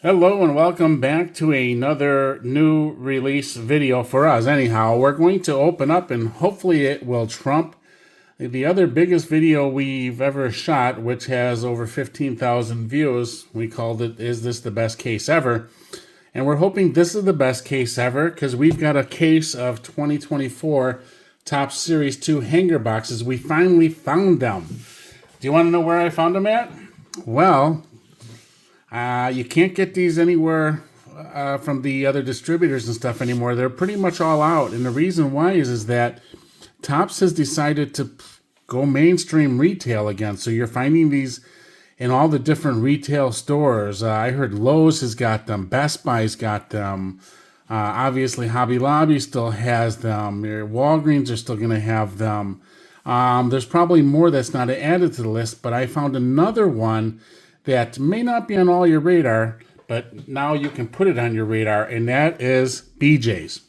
Hello and welcome back to another new release video for us. Anyhow, we're going to open up and hopefully it will trump the other biggest video we've ever shot, which has over 15,000 views. We called it, Is This the Best Case Ever? And we're hoping this is the best case ever because we've got a case of 2024 Topps Series 2 hanger boxes. We finally found them. Do you want to know where I found them at? Well, you can't get these anywhere from the other distributors and stuff anymore. They're pretty much all out. And the reason why is that Topps has decided to go mainstream retail again. So you're finding these in all the different retail stores. I heard Lowe's has got them. Best Buy's got them. Obviously, Hobby Lobby still has them. Your Walgreens are still going to have them. There's probably more that's not added to the list, but I found another one that may not be on all your radar, but now you can put it on your radar, and that is BJ's.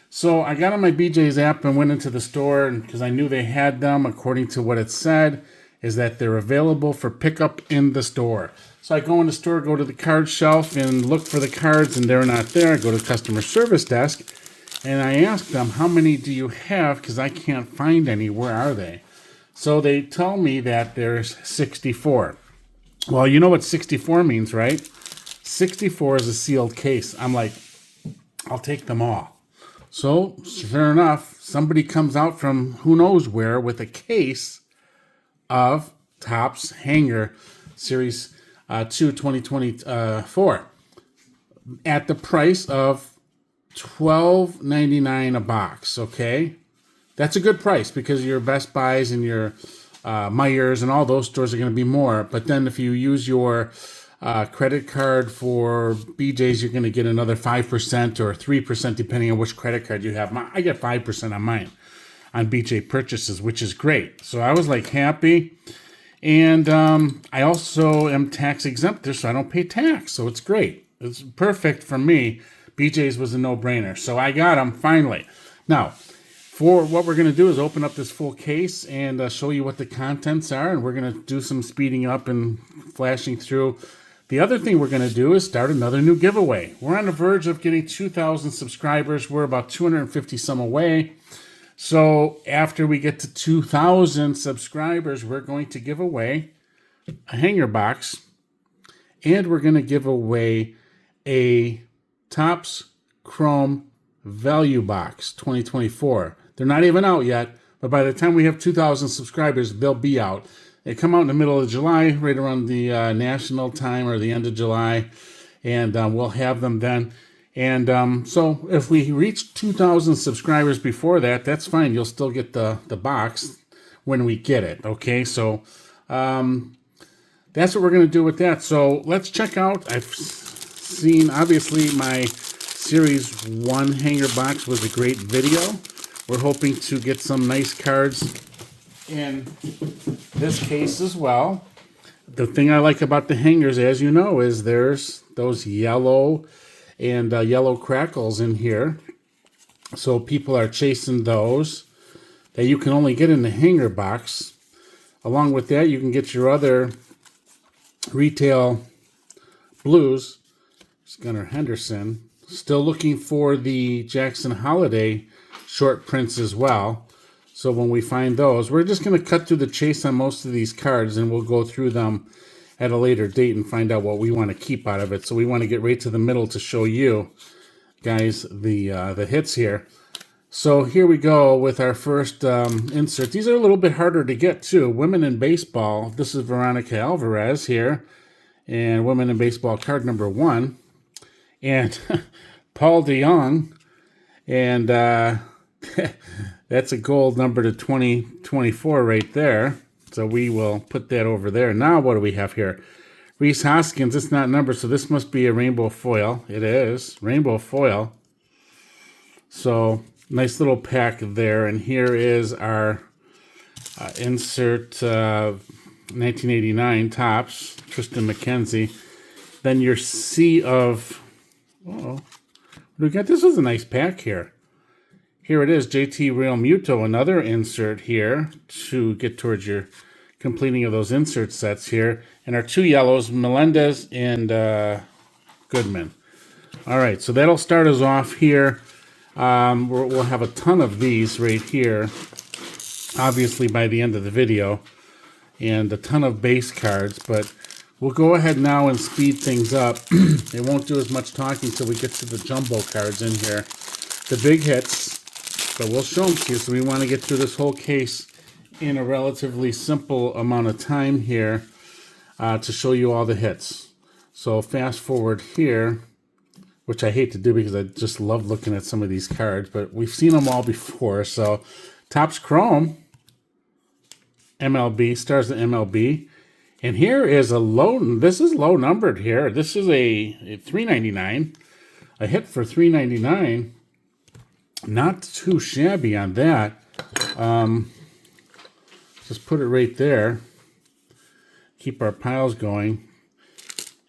So I got on my BJ's app and went into the store because I knew they had them. According to what it said, is that they're available for pickup in the store. So I go in the store, go to the card shelf and look for the cards, and they're not there. I go to the customer service desk and I ask them, how many do you have? Because I can't find any. Where are they? So they tell me that there's 64. Well, you know what 64 means, right? 64 is a sealed case. I'm like, I'll take them all. So, sure enough, somebody comes out from who knows where with a case of Topps Hanger Series 2 2024 at the price of $12.99 a box, okay? That's a good price because your Best Buys and your Myers and all those stores are going to be more. But then if you use your credit card for BJ's, you're going to get another 5% or 3% depending on which credit card you have. I get 5% on mine on BJ purchases, which is great. So I was like happy. And I also am tax exempt there, so I don't pay tax. So it's great. It's perfect for me. BJ's was a no-brainer. So I got them finally. Now, for what we're going to do is open up this full case and show you what the contents are. And we're going to do some speeding up and flashing through. The other thing we're going to do is start another new giveaway. We're on the verge of getting 2,000 subscribers. We're about 250 some away. So after we get to 2,000 subscribers, we're going to give away a hanger box. And we're going to give away a Topps Chrome Value Box 2024. They're not even out yet, but by the time we have 2,000 subscribers, they'll be out. They come out in the middle of July, right around the national time or the end of July, and we'll have them then. And so if we reach 2,000 subscribers before that, that's fine. You'll still get the box when we get it, okay? So that's what we're going to do with that. So let's check out. I've seen, obviously, my Series 1 hanger box was a great video. We're hoping to get some nice cards in this case as well. The thing I like about the hangers, as you know, is there's those yellow and yellow crackles in here. So people are chasing those that you can only get in the hanger box. Along with that, you can get your other retail blues. There's Gunnar Henderson. Still looking for the Jackson Holiday short prints as well. So when we find those, we're just going to cut through the chase on most of these cards, and we'll go through them at a later date and find out what we want to keep out of it. So we want to get right to the middle to show you guys the hits here. So here we go with our first insert. These are a little bit harder to get too. Women in Baseball. This is Veronica Alvarez here, and Women in Baseball card number 1. And Paul DeYoung, and that's a gold number to 2024 right there. So we will put that over there. Now what do we have here? Reese Hoskins, it's not numbered, so this must be a rainbow foil. It is, rainbow foil. So nice little pack there. And here is our insert 1989 Topps, Tristan McKenzie. Then your sea of... Uh-oh. We got, this is a nice pack here. Here it is, JT Real Muto, another insert here to get towards your completing of those insert sets here. And our two yellows, Melendez and Goodman. All right, so that'll start us off here. We'll have a ton of these right here, obviously by the end of the video, and a ton of base cards, but we'll go ahead now and speed things up. It won't do as much talking until we get to the jumbo cards in here. The big hits, but we'll show them to you, so we want to get through this whole case in a relatively simple amount of time here to show you all the hits. So fast forward here, which I hate to do because I just love looking at some of these cards, but we've seen them all before. So Topps Chrome, MLB, stars the MLB. And here is a low, this is low numbered here. This is a $3.99, a hit for $3.99. Not too shabby on that. Just put it right there. Keep our piles going.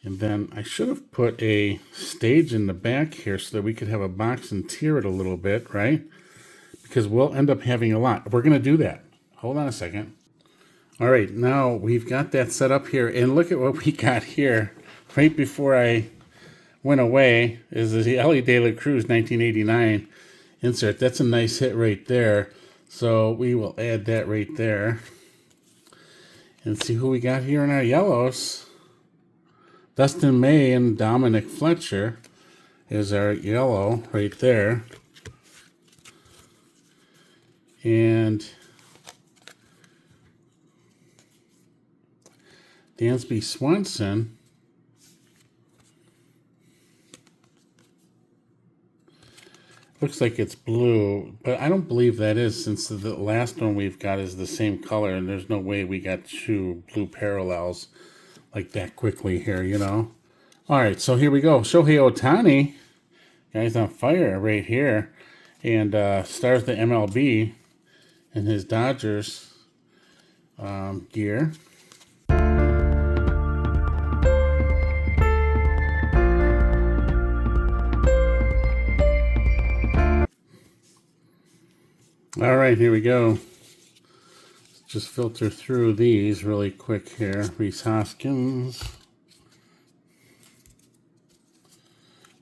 And then I should have put a stage in the back here so that we could have a box and tier it a little bit, right? Because we'll end up having a lot. We're going to do that. Hold on a second. All right, now we've got that set up here. And look at what we got here. Right before I went away is the Ellie De La Cruz 1989 insert. That's a nice hit right there. So we will add that right there. And see who we got here in our yellows. Dustin May and Dominic Fletcher is our yellow right there. And Dansby Swanson looks like it's blue, but I don't believe that is, since the last one we've got is the same color, and there's no way we got two blue parallels like that quickly here, you know. All right, so here we go. Shohei Ohtani, guy's on fire right here, and stars the MLB in his Dodgers gear. All right, here we go. Just filter through these really quick here. Rhys Hoskins.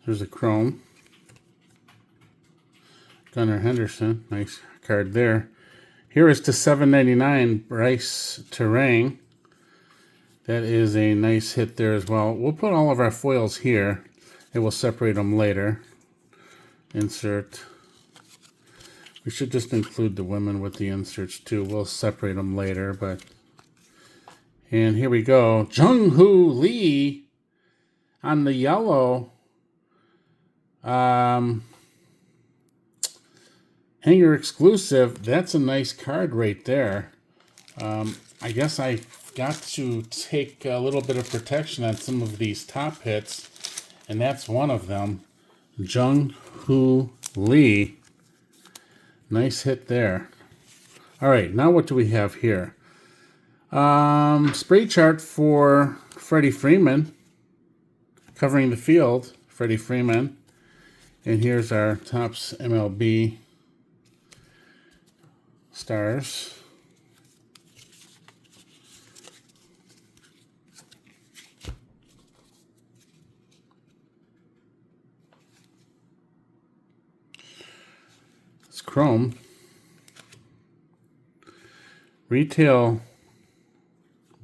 There's a Chrome. Gunnar Henderson. Nice card there. Here is to $7.99, Bryce Terang. That is a nice hit there as well. We'll put all of our foils here. It will separate them later. Insert. We should just include the women with the inserts too. We'll separate them later, but... And here we go. Jung-Hoo Lee on the yellow. Hanger exclusive. That's a nice card right there. I guess I got to take a little bit of protection on some of these top hits, and that's one of them. Jung-Hoo Lee. Nice hit there. All right, now what do we have here? Spray chart for Freddie Freeman. Covering the field, Freddie Freeman. And here's our Topps MLB stars. It's Chrome. Retail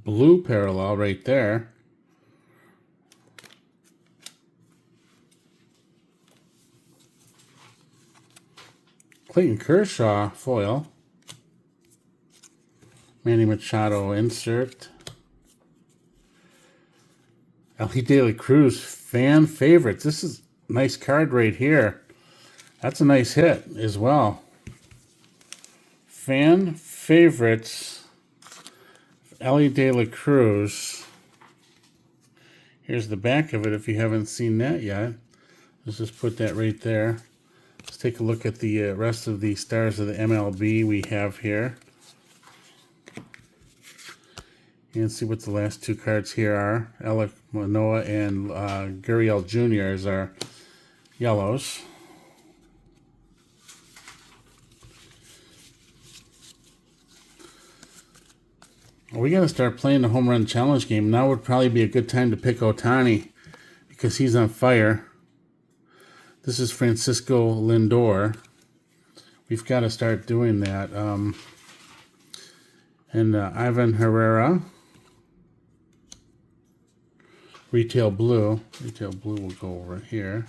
blue parallel right there. Clayton Kershaw foil. Manny Machado insert. Ellie De La Cruz fan favorites. This is a nice card right here. That's a nice hit as well. Fan favorites. Ellie De La Cruz. Here's the back of it if you haven't seen that yet. Let's just put that right there. Let's take a look at the rest of the stars of the MLB we have here. And see what the last two cards here are. Alek Manoah and Gurriel Jr. as our yellows. We're going to start playing the home run challenge game. Now would probably be a good time to pick Ohtani, because he's on fire. This is Francisco Lindor. We've got to start doing that. And Ivan Herrera. Retail blue. Retail blue will go over here.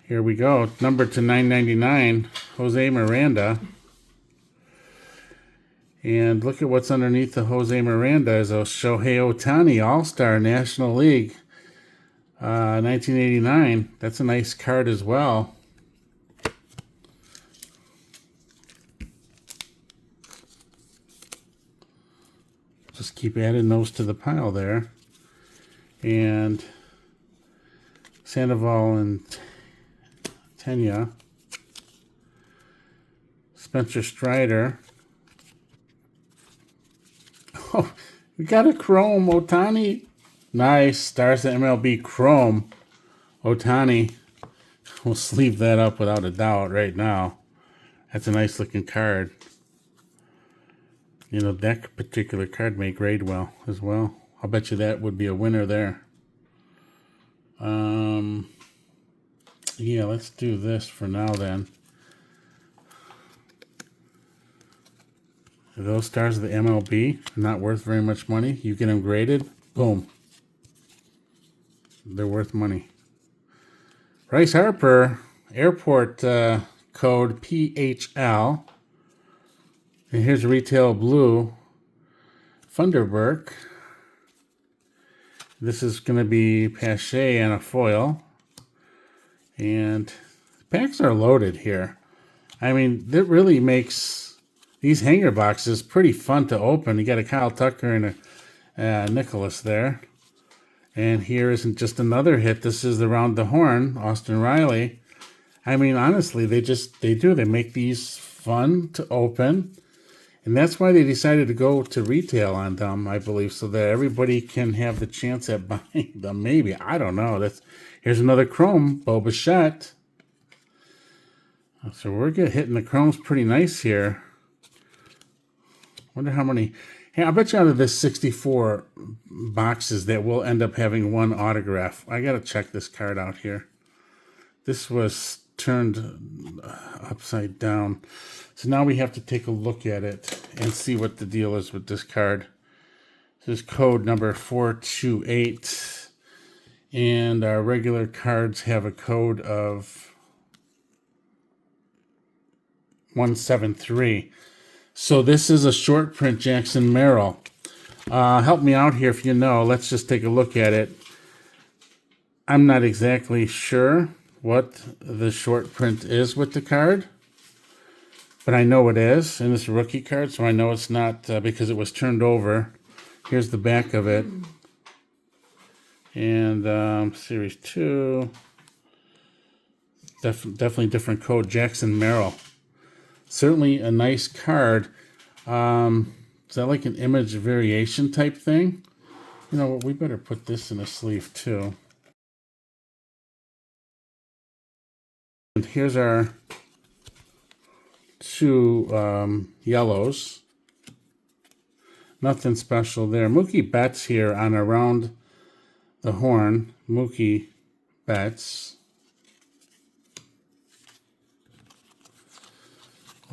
Here we go. Numbered to 999. Jose Miranda. And look at what's underneath the Jose Miranda is a Shohei Ohtani All-Star National League 1989. That's a nice card as well. Just keep adding those to the pile there. And Sandoval and Tenya. Spencer Strider. Oh, we got a Chrome Ohtani. Nice. Stars of MLB Chrome Ohtani. We'll sleeve that up without a doubt right now. That's a nice looking card. You know, that particular card may grade well as well. I'll bet you that would be a winner there. Yeah, let's do this for now then. Those stars of the MLB are not worth very much money. You get them graded, boom. They're worth money. Bryce Harper, airport code PHL. And here's a retail blue. Funderburk. This is going to be Pache and a foil. And packs are loaded here. I mean, that really makes these hanger boxes pretty fun to open. You got a Kyle Tucker and a Nicholas there. And here isn't just another hit. This is the Round the Horn, Austin Riley. I mean, honestly, they make these fun to open. And that's why they decided to go to retail on them, I believe, so that everybody can have the chance at buying them. Maybe. I don't know. Here's another Chrome, Bo Bichette. So we're hitting the Chromes pretty nice here. Wonder how many. Hey, I bet you out of this 64 boxes that we'll end up having one autograph. I got to check this card out here. This was turned upside down. So now we have to take a look at it and see what the deal is with this card. This is code number 428. And our regular cards have a code of 173. So this is a short print Jackson Merrill. Help me out here if you know. Let's just take a look at it. I'm not exactly sure what the short print is with the card, but I know it is in this rookie card, so I know it's not because it was turned over. Here's the back of it. And Series 2. Definitely different code, Jackson Merrill. Certainly a nice card. Is that like an image variation type thing? You know what, we better put this in a sleeve too. And here's our two yellows. Nothing special there. Mookie Betts here on Around the Horn. Mookie Betts.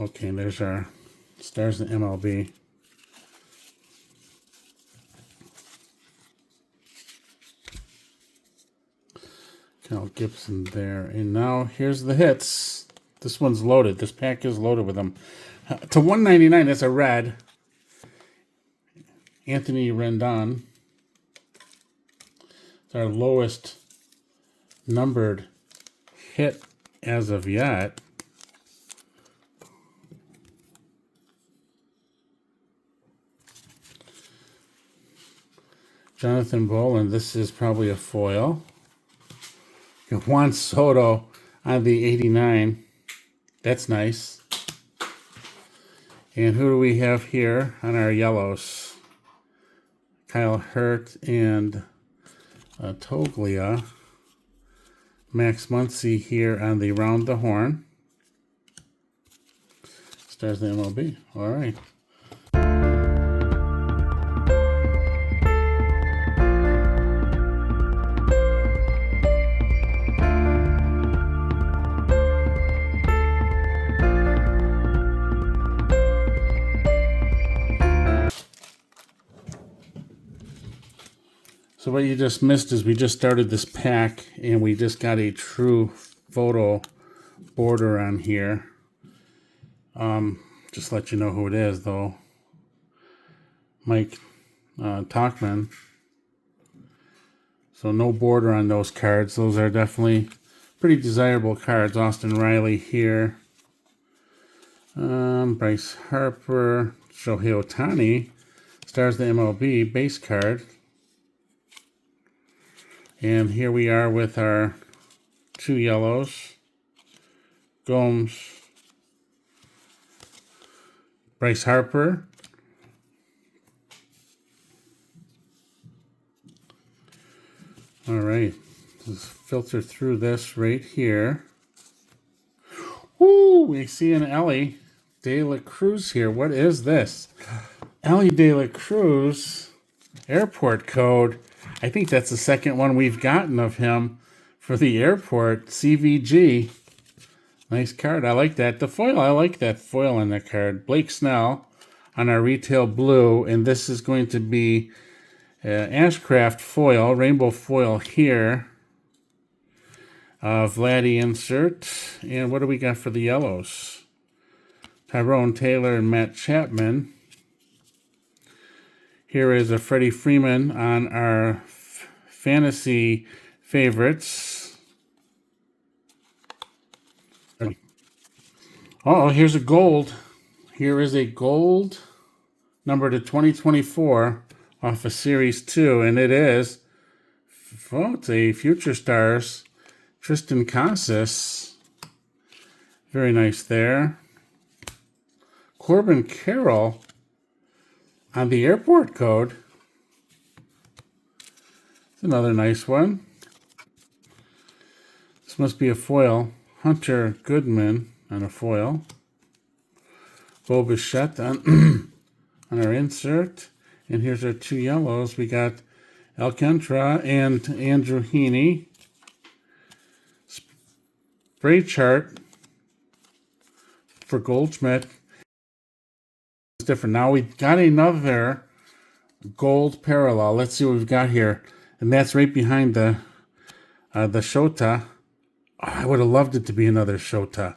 Okay, there's our stars in MLB. Cal Gibson there. And now here's the hits. This one's loaded. This pack is loaded with them. To 199, that's a red. Anthony Rendon. It's our lowest numbered hit as of yet. Jonathan Boland, this is probably a foil. Juan Soto on the 89. That's nice. And who do we have here on our yellows? Kyle Hurt and Toglia. Max Muncy here on the Round the Horn. Stars the MLB. All right. So what you just missed is we just started this pack and we just got a true photo border on here. Just let you know who it is though. Mike Talkman. So no border on those cards. Those are definitely pretty desirable cards. Austin Riley here. Bryce Harper. Shohei Ohtani. Stars the MLB base card. And here we are with our 2 yellows. Gomes. Bryce Harper. All right. Let's filter through this right here. Woo! We see an Ellie De La Cruz here. What is this? Ellie De La Cruz airport code. I think that's the second one we've gotten of him for the airport. CVG. Nice card. I like that. The foil, I like that foil on the card. Blake Snell on our retail blue. And this is going to be Ashcraft foil, rainbow foil here. Vladdy insert. And what do we got for the yellows? Tyrone Taylor and Matt Chapman. Here is a Freddie Freeman on our fantasy favorites. Oh, here's a gold. Here is a gold number to 2024 off of Series 2, and it is, oh, it's a Future Stars, Tristan Casas. Very nice there. Corbin Carroll on the airport code. It's another nice one. This must be a foil. Hunter Goodman on a foil. Bo Bichette on, on our insert. And here's our 2 yellows. We got Alcantara and Andrew Heaney. Spray chart for Goldschmidt. It's different. Now we've got another gold parallel. Let's see what we've got here. And that's right behind the Shota. Oh, I would have loved it to be another Shota.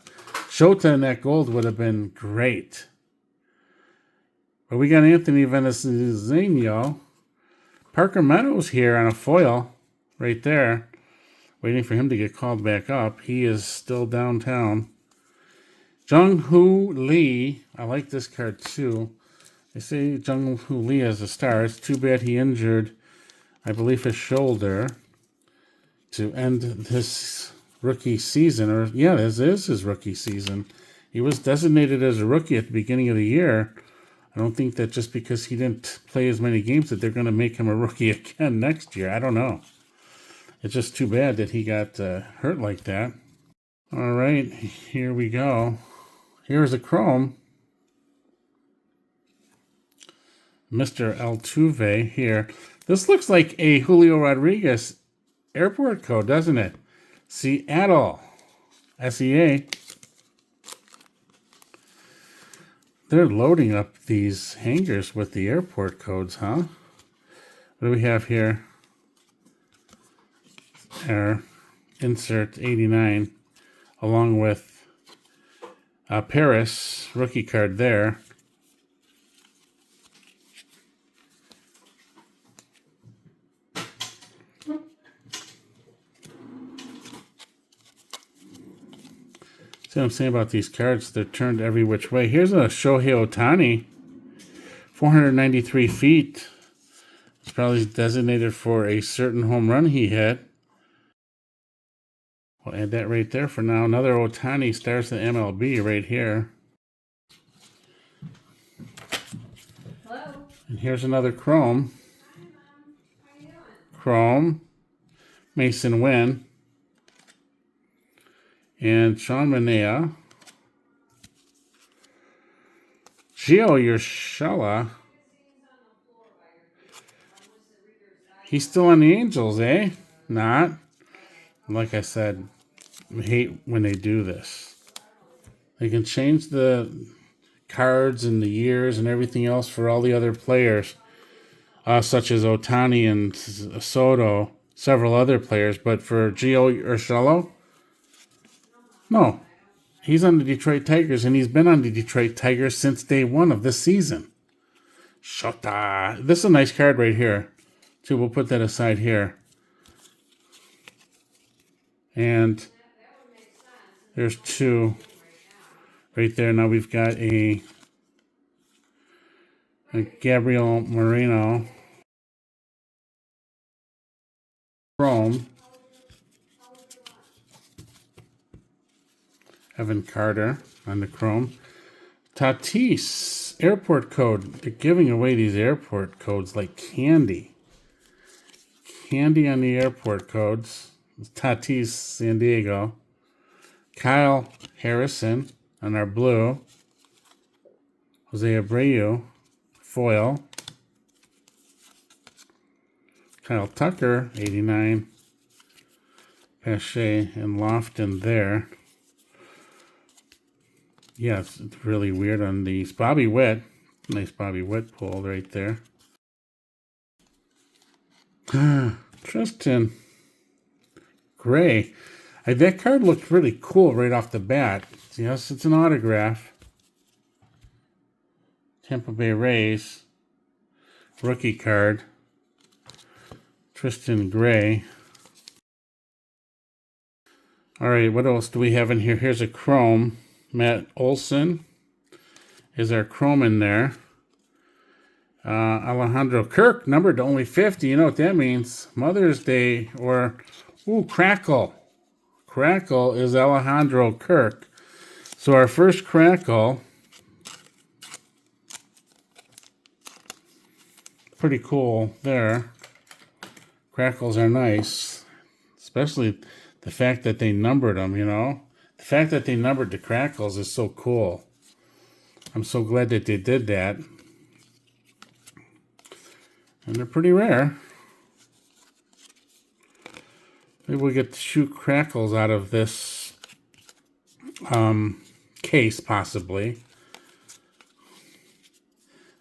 Shota and that gold would have been great. But we got Anthony Venezino. Parker Meadows here on a foil right there. Waiting for him to get called back up. He is still downtown. Jung-Hoo Lee. I like this card too. They say Jung-Hoo Lee as a star. It's too bad he injured, I believe, his shoulder to end this rookie season. Or, yeah, this is his rookie season. He was designated as a rookie at the beginning of the year. I don't think that just because he didn't play as many games that they're going to make him a rookie again next year. I don't know. It's just too bad that he got hurt like that. All right, here we go. Here's a chrome. Mr. Altuve here. This looks like a Julio Rodriguez airport code, doesn't it? Seattle. SEA. They're loading up these hangers with the airport codes, huh? What do we have here? Our insert 89, along with Paris rookie card there. See what I'm saying about these cards? They're turned every which way. Here's a Shohei Ohtani. 493 feet. It's probably designated for a certain home run he hit. We'll add that right there for now. Another Ohtani stars the MLB right here. Hello. And here's another chrome. Hi, Mom. How you doing? Chrome. Mason Wynn. And Sean Manaea. Gio Urshela. He's still on the Angels, eh? Not. Like I said, I hate when they do this. They can change the cards and the years and everything else for all the other players. such as Otani and Soto, several other players. But for Gio Urshela, no. He's on the Detroit Tigers, and he's been on the Detroit Tigers since day one of this season. Shota. This is a nice card right here. So we'll put that aside here. And there's two right there. Now we've got a Gabriel Moreno Chrome. Evan Carter on the Chrome. Tatis airport code. They're giving away these airport codes like candy. Candy on the airport codes. Tatis, San Diego. Kyle Harrison on our blue. Jose Abreu, foil. Kyle Tucker, 89. Pache and Lofton there. Yeah, it's really weird on these. Bobby Witt. Nice Bobby Witt pull right there. Tristan Gray. That card looked really cool right off the bat. Yes, it's an autograph. Tampa Bay Rays. Rookie card. Tristan Gray. All right, what else do we have in here? Here's a Chrome. Matt Olson is our Chrome in there. Alejandro Kirk, numbered to only 50. You know what that means? Mother's Day or, Crackle. Crackle is Alejandro Kirk. So our first Crackle, pretty cool there. Crackles are nice, especially the fact that they numbered them, you know. The fact that they numbered the Crackles is so cool. I'm so glad that they did that. And they're pretty rare. Maybe we'll get 2 Crackles out of this case, possibly.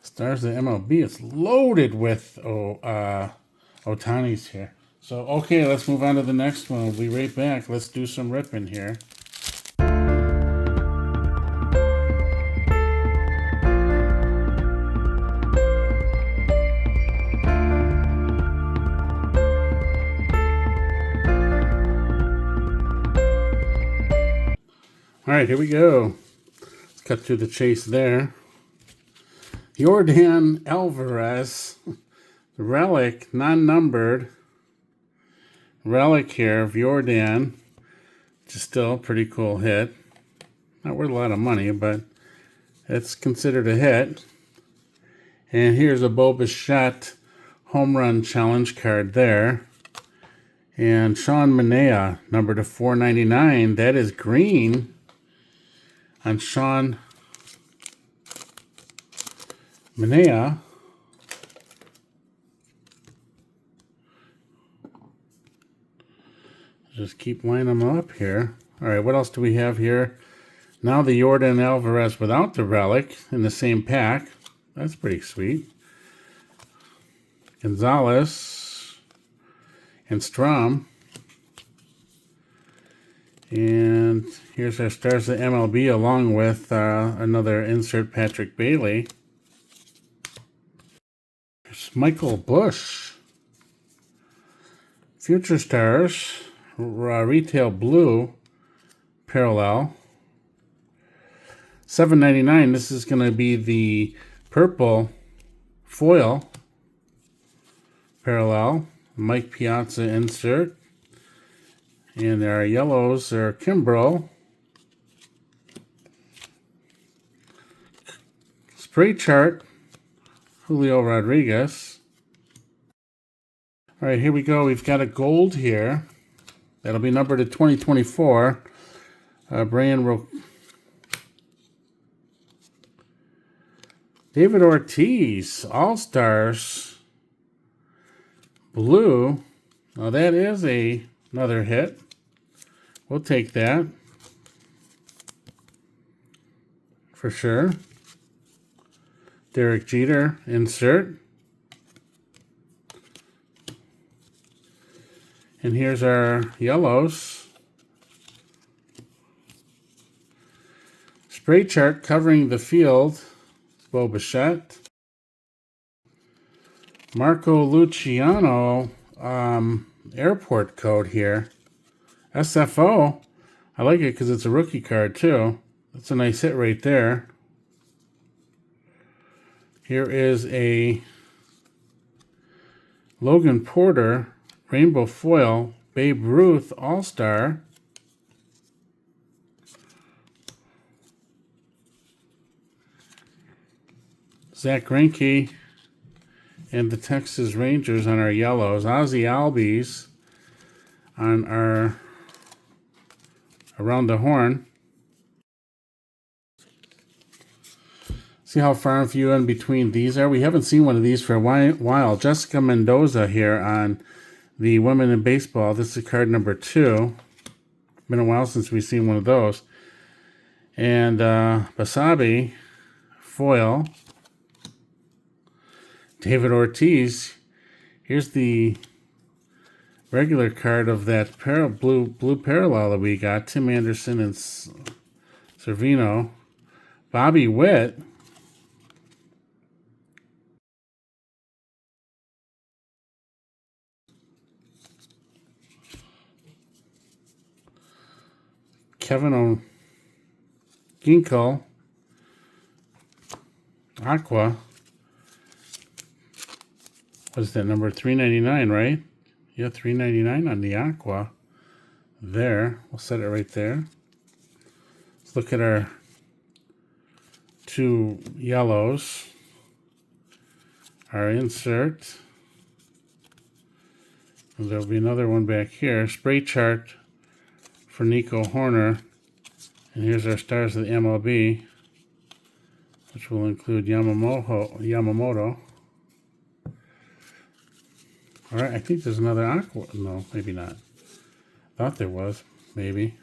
Stars of MLB. It's loaded with Ohtani's here. So, okay, let's move on to the next one. We'll be right back. Let's do some ripping here. All right, here we go. Let's cut through the chase there. Yordan Alvarez, relic, non-numbered. Relic here of Yordan. Just still a pretty cool hit. Not worth a lot of money, but it's considered a hit. And here's a Bo Bichette home run challenge card there. And Sean Manaea, number to 499. That is green on Sean Manaea. Just keep lining them up here. All right, what else do we have here? Now the Yordan Alvarez without the relic in the same pack. That's pretty sweet. Gonzalez and Strom. And here's our Stars of MLB along with another insert Patrick Bailey. There's Michael Bush. Future Stars. Retail blue parallel. $7.99. This is going to be the purple foil parallel. Mike Piazza insert. And our yellows are Kimbrel. Spray chart. Julio Rodriguez. All right, here we go. We've got a gold here. That'll be numbered to 2024. David Ortiz, All-Stars. Blue. Now that is another hit. We'll take that. For sure. Derek Jeter, insert. And here's our yellows. Spray chart covering the field. Bo Bichette. Marco Luciano airport code here. SFO. I like it because it's a rookie card too. That's a nice hit right there. Here is a Logan Porter Rainbow Foil Babe Ruth All-Star. Zach Greinke and the Texas Rangers on our yellows. Ozzie Albies on our around the horn. See how far and few in between these are? We haven't seen one of these for a while. Jessica Mendoza here on the Women in Baseball. This is card number 2. Been a while since we've seen one of those. And Basabe foil. David Ortiz. Here's the regular card of that blue parallel that we got. Tim Anderson and Servino. Bobby Witt. Kevin Ginkle. Aqua. What is that, number 399, right? Yeah, 399 on the Aqua. There. We'll set it right there. Let's look at our 2 yellows. Our insert. And there'll be another one back here. Spray chart for Nico Horner. And here's our stars of the MLB, which will include Yamamoto. All right, I think there's another Aqua. No, maybe not. Thought there was, maybe.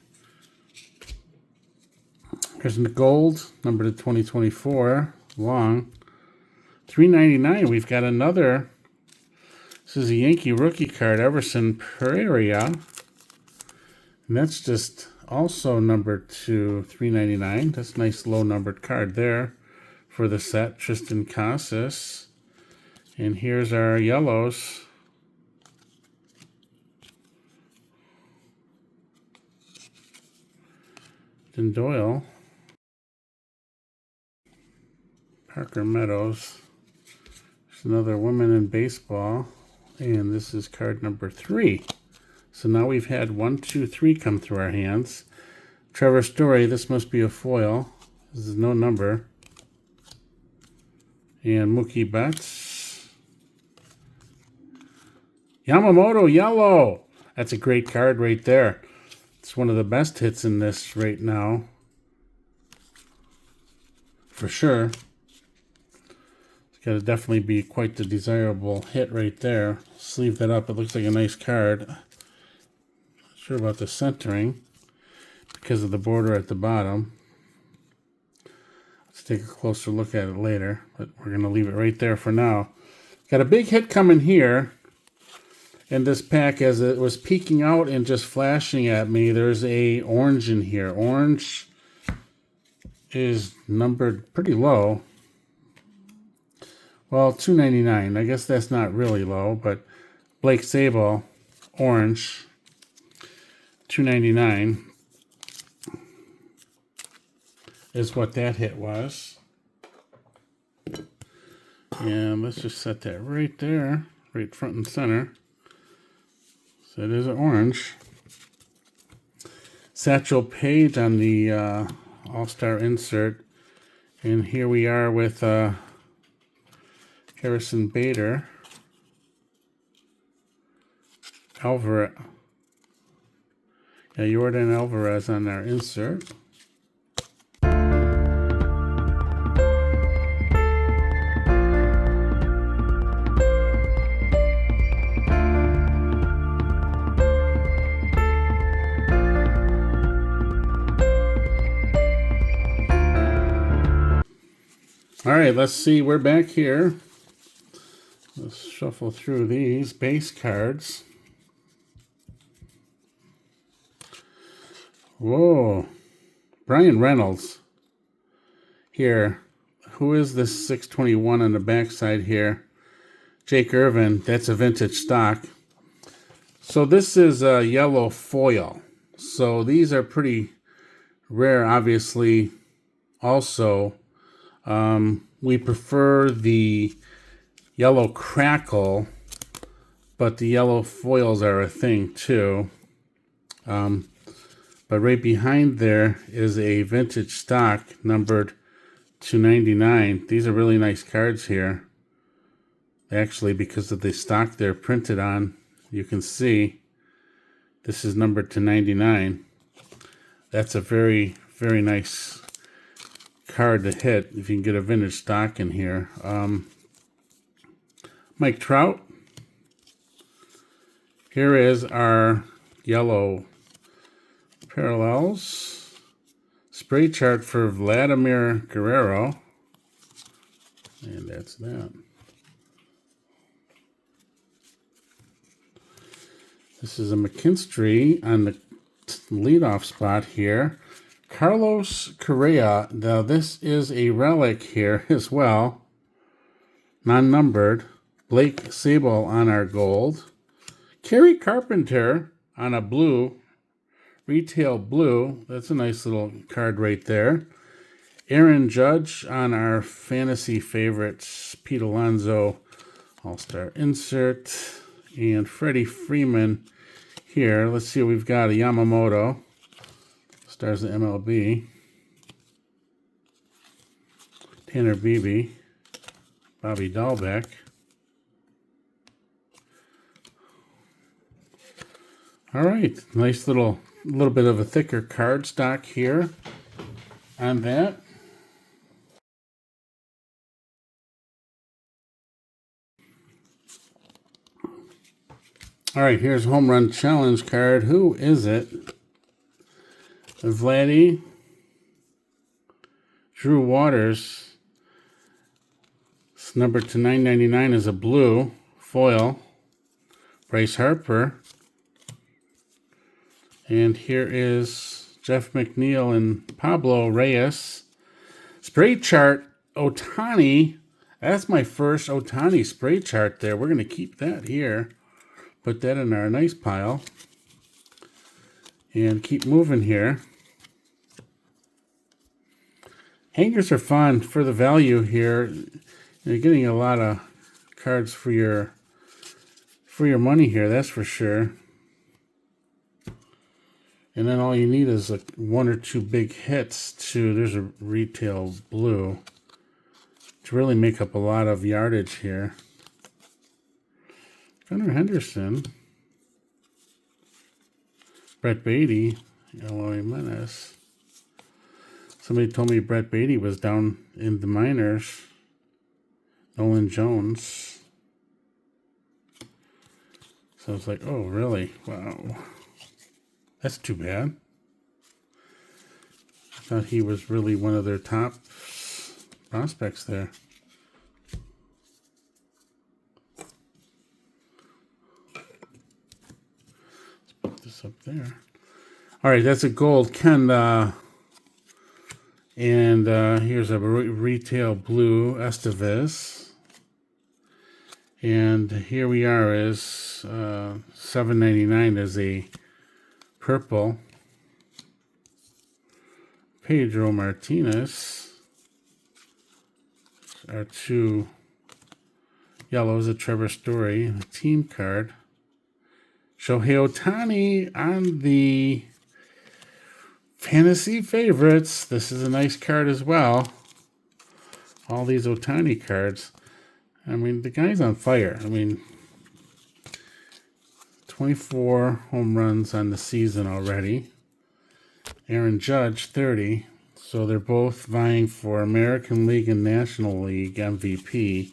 Here's the gold, number to 2024, long. $3.99. We've got another. This is a Yankee rookie card, Everson Pereira. And that's just also numbered to $3.99. That's a nice low numbered card there for the set. Tristan Casas. And here's our yellows. Doyle. Parker Meadows. There's another Women in Baseball. And this is card number 3. So now we've had 1, 2, 3 come through our hands. Trevor Story, this must be a foil. This is no number. And Mookie Betts. Yamamoto yellow. That's a great card right there. It's one of the best hits in this right now. For sure. It's got to definitely be quite the desirable hit right there. Sleeve that up. It looks like a nice card. Not sure about the centering because of the border at the bottom. Let's take a closer look at it later. But we're going to leave it right there for now. Got a big hit coming here. In this pack, as it was peeking out and just flashing at me, there's a orange in here. Orange is numbered pretty low. Well, $2.99. I guess that's not really low, but Blake Sable, orange, $2.99 is what that hit was. And let's just set that right there, right front and center. So it is an orange. Satchel Paige on the All-Star insert. And here we are with Harrison Bader. Alvarez. Yeah, Jordan Alvarez on our insert. All right, let's see. We're back here. Let's shuffle through these base cards. Whoa. Brian Reynolds. Here. Who is this 621 on the backside here? Jake Irvin. That's a vintage stock. So this is a yellow foil. So these are pretty rare, obviously. Also, we prefer the yellow Crackle, but the yellow foils are a thing too. But right behind there is a vintage stock numbered 299. These are really nice cards here. Actually, because of the stock they're printed on, you can see this is numbered to 99. That's a very, very nice card to hit if you can get a vintage stock in here. Mike Trout. Here is our yellow parallels. Spray chart for Vladimir Guerrero. And that's that. This is a McKinstry on the leadoff spot here. Carlos Correa. Now this is a relic here as well. Non-numbered. Blake Sable on our gold. Kerry Carpenter on a blue. Retail blue. That's a nice little card right there. Aaron Judge on our fantasy favorites. Pete Alonso All-Star insert. And Freddie Freeman here. Let's see what we've got. A Yamamoto. Stars of MLB. Tanner Beebe. Bobby Dahlbeck. All right. Nice little bit of a thicker card stock here on that. All right, here's Home Run Challenge card. Who is it? Vladdy. Drew Waters. It's numbered to 999 is a blue foil. Bryce Harper. And here is Jeff McNeil and Pablo Reyes. Spray chart, Ohtani. That's my first Ohtani spray chart there. We're going to keep that here. Put that in our nice pile. And keep moving here. Hangers are fun for the value here. You're getting a lot of cards for your money here, that's for sure. And then all you need is like one or two big hits to, there's a retail blue, to really make up a lot of yardage here. Gunnar Henderson. Brett Beatty. Eloy Menace. Somebody told me Brett Beatty was down in the minors. Nolan Jones. So I was like, oh, really? Wow. That's too bad. I thought he was really one of their top prospects there. Let's put this up there. All right, that's a gold Ken. And here's a retail blue Estevez. And here we are is $7.99 as a purple Pedro Martinez. Our two yellows, a Trevor Story, a team card. Shohei Ohtani on the fantasy favorites. This is a nice card as well. All these Ohtani cards. I mean, the guy's on fire. I mean, 24 home runs on the season already. Aaron Judge, 30. So they're both vying for American League and National League MVP.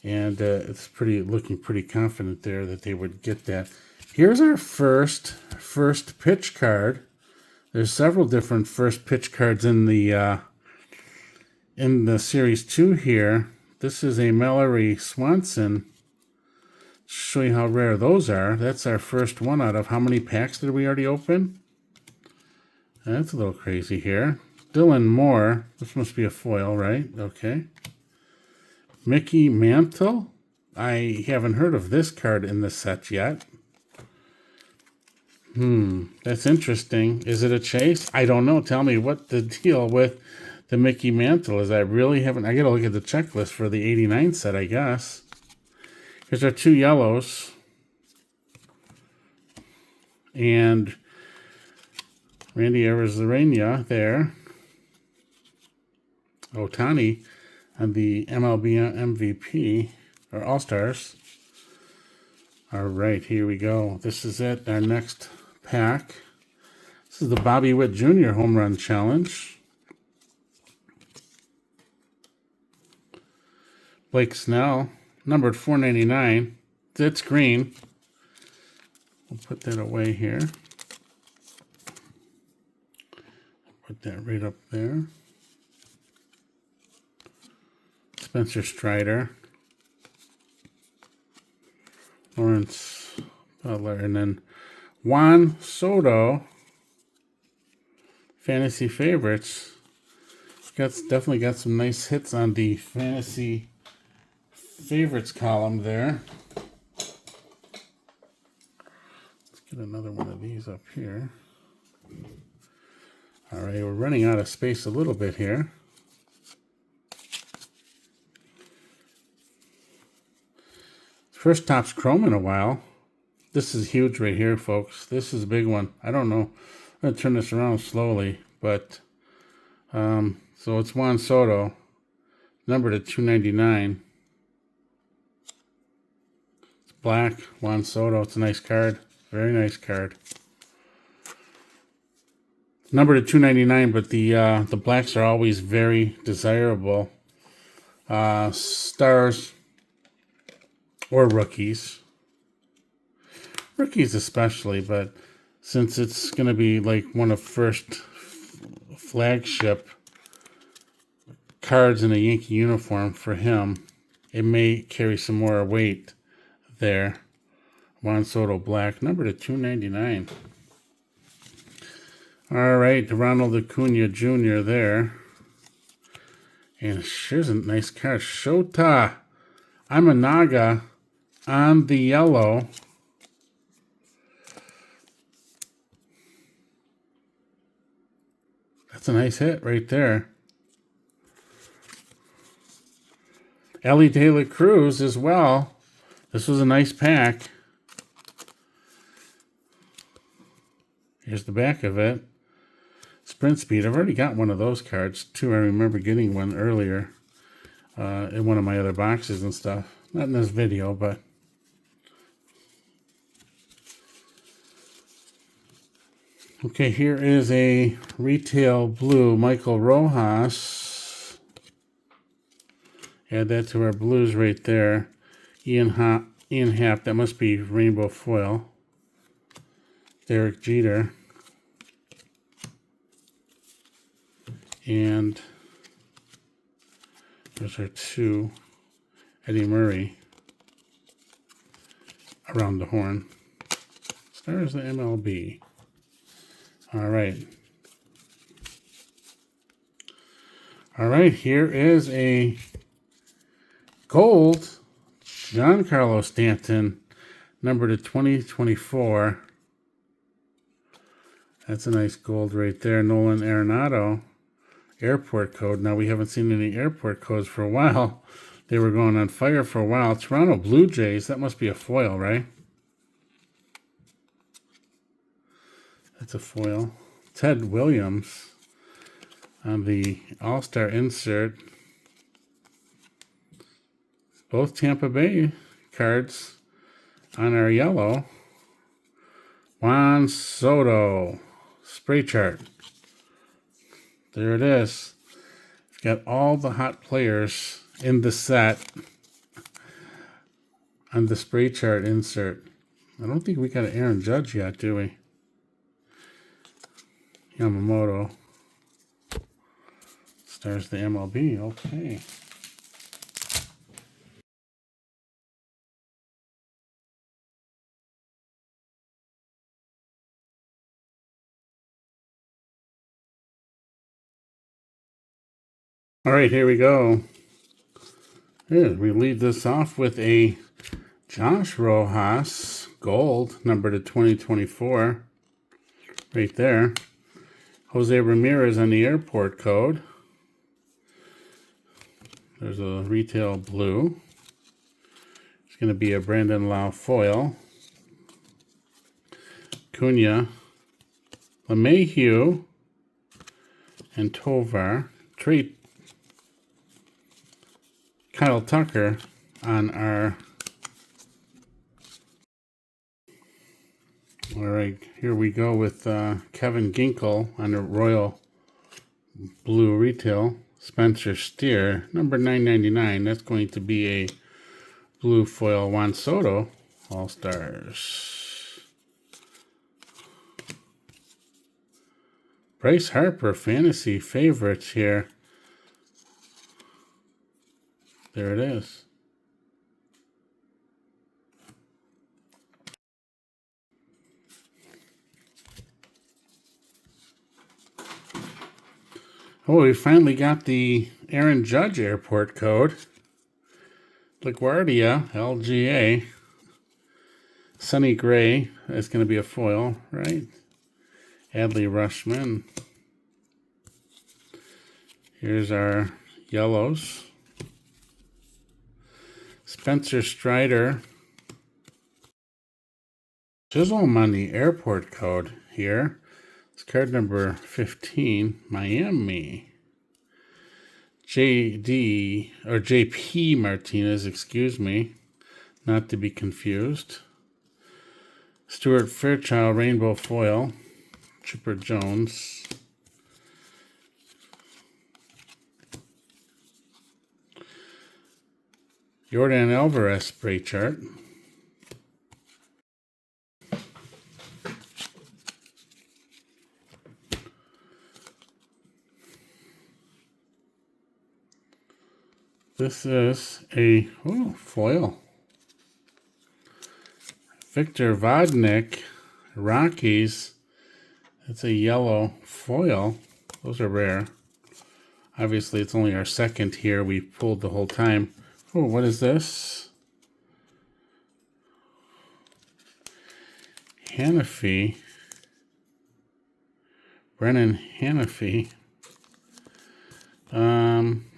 And it's looking pretty confident there that they would get that. Here's our first pitch card. There's several different first pitch cards in the Series 2 here. This is a Mallory Swanson. Show you how rare those are. That's our first one out of how many packs did we already open? That's a little crazy here. Dylan Moore. This must be a foil, right? Okay. Mickey Mantle. I haven't heard of this card in the set yet. That's interesting. Is it a chase? I don't know. Tell me what the deal with the Mickey Mantle is. I really haven't. I gotta look at the checklist for the 89 set, I guess. Here's our 2 yellows. And Randy Arozarena there. Otani on the MLB MVP, or All-Stars. All right, here we go. This is it, our next pack. This is the Bobby Witt Jr. Home Run Challenge. Blake Snell, numbered 499. It's green. We'll put that away here. Put that right up there. Spencer Strider. Lawrence Butler. And then Juan Soto. Fantasy favorites. Definitely got some nice hits on the fantasy favorites column there. Let's get another one of these up here. All right, we're running out of space a little bit here. First Topps Chrome in a while. This is huge right here, folks. This is a big one. I don't know. I'm going to turn this around slowly, but so it's Juan Soto, numbered at 299. It's black, Juan Soto. It's a nice card. Very nice card. Numbered at 299, but the blacks are always very desirable. Stars or rookies. Rookies especially, but since it's going to be like one of first flagship cards in a Yankee uniform for him, it may carry some more weight there. Juan Soto black, numbered at 299. All right, Ronald Acuna Jr. there. And here's a nice card. Shota Imanaga on the yellow. That's a nice hit right there. Ellie De La Cruz as well. This was a nice pack. Here's the back of it. Sprint Speed. I've already got one of those cards, too. I remember getting one earlier in one of my other boxes and stuff. Not in this video, but... Okay, here is a retail blue Michael Rojas. Add that to our blues right there. Ian Happ, that must be rainbow foil. Derek Jeter. And there's our 2 Eddie Murray around the horn. There's the MLB. All right. All right, here is a gold Giancarlo Stanton, numbered to 2024. That's a nice gold right there. Nolan Arenado, airport code. Now, we haven't seen any airport codes for a while. They were going on fire for a while. Toronto Blue Jays, that must be a foil, right? That's a foil. Ted Williams on the All-Star insert. Both Tampa Bay cards on our yellow. Juan Soto spray chart. There it is. We've got all the hot players in the set on the spray chart insert. I don't think we got an Aaron Judge yet, do we? Yamamoto. There's the MLB. Okay. All right, here we go. Here, we lead this off with a Josh Rojas gold, number to 2024. Right there. Jose Ramirez on the airport code. There's a retail blue. It's going to be a Brandon Lau foil. Cunha, LeMahieu, and Tovar. Trade Kyle Tucker on our... All right, here we go with Kevin Ginkel on the Royal Blue Retail. Spencer Steer, number 999. That's going to be a blue foil Juan Soto All-Stars. Bryce Harper, fantasy favorites here. There it is. Oh, we finally got the Aaron Judge airport code. LaGuardia, LGA. Sonny Gray, that's going to be a foil, right? Adley Rushman. Here's our yellows. Spencer Strider. Chisholm on the airport code here. It's card number 15, Miami. JP Martinez, excuse me, not to be confused. Stuart Fairchild, rainbow foil. Chipper Jones. Jordan Alvarez spray chart. This is a foil. Victor Vodnik, Rockies. It's a yellow foil. Those are rare. Obviously, it's only our second here. We pulled the whole time. Oh, what is this? Hannafy. Brennan Hannafy.